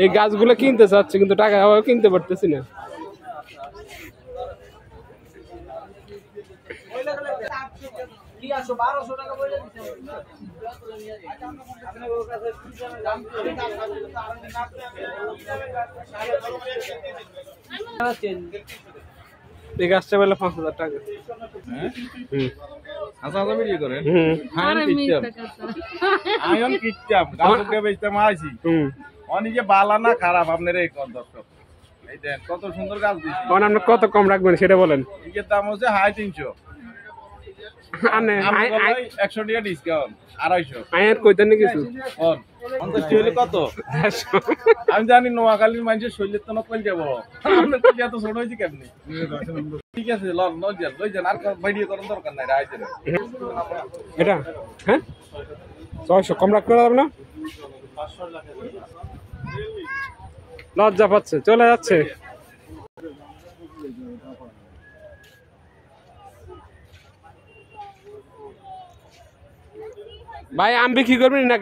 এই গাছগুলো কিনতে চাচ্ছি কিন্তু টাকা কিনতে পারতেছি না। এই গাছটা পেলে 5,000 টাকা। বালা না খারাপ আপনার এই দর্শক কত সুন্দর গাছ দিচ্ছি। আপনি কত কম রাখবেন সেটা বলেন। এর দাম হচ্ছে 350। 100 টাকা ডিসকাউন্ট 250। আয়ার কইতেন না কিছু কত আমি জানি নোয়াখালীর মানুষের শরীরের তো কই যাবো এত ছোট হয়েছে কেমনি। ঠিক আছে লইছেন আর ভিডিও করার দরকার নাই রাইতে এটা। হ্যাঁ 600 কম রাখতে পারবে না। লজ্জা পাচ্ছে চলে যাচ্ছে। ভাই আম বিক্রি করবেন না?